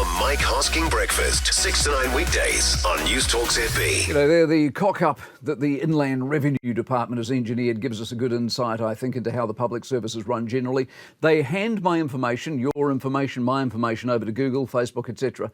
The Mike Hosking Breakfast, 6 to 9 weekdays on Newstalk ZB. You know, they're the cock-up that the Inland Revenue Department has engineered gives us a good insight, I think, into how the public services run generally. They hand my information, your information, my information over to Google, Facebook, etc.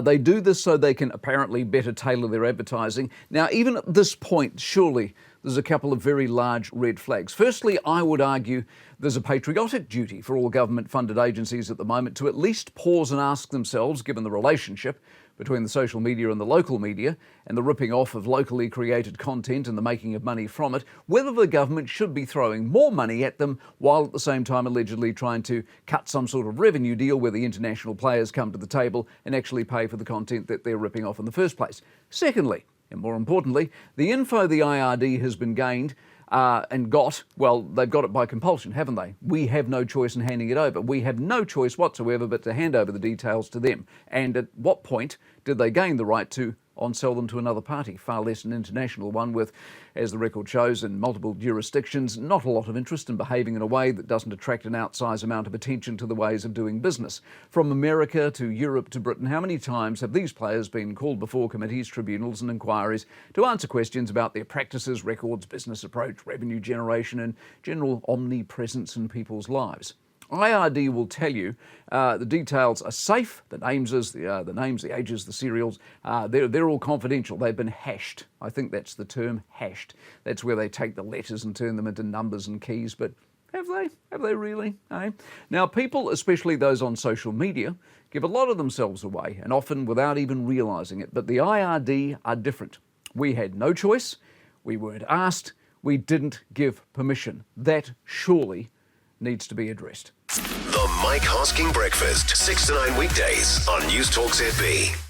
They do this so they can apparently better tailor their advertising. Now, even at this point, surely there's a couple of very large red flags. Firstly, I would argue there's a patriotic duty for all government-funded agencies at the moment to at least pause and ask themselves, given the relationship between the social media and the local media and the ripping off of locally created content and the making of money from it, whether the government should be throwing more money at them while at the same time allegedly trying to cut some sort of revenue deal where the international players come to the table and actually pay for the content that they're ripping off in the first place. Secondly, and more importantly, the info the IRD has been gained and got, well, they've got it by compulsion, haven't they? We have no choice in handing it over. We have no choice whatsoever but to hand over the details to them. And at what point did they gain the right to on-sell them to another party, far less an international one with, as the record shows, in multiple jurisdictions, not a lot of interest in behaving in a way that doesn't attract an outsized amount of attention to the ways of doing business. From America to Europe to Britain, how many times have these players been called before committees, tribunals and inquiries to answer questions about their practices, records, business approach, revenue generation and general omnipresence in people's lives? IRD will tell you the details are safe, the names, the ages, the serials, they're all confidential. They've been hashed. I think that's the term, hashed. That's where they take the letters and turn them into numbers and keys, but have they? Have they really? Eh? Now, people, especially those on social media, give a lot of themselves away, and often without even realising it. But the IRD are different. We had no choice, we weren't asked, we didn't give permission. That surely needs to be addressed. The Mike Hosking Breakfast, 6 to 9 weekdays on Newstalk ZB.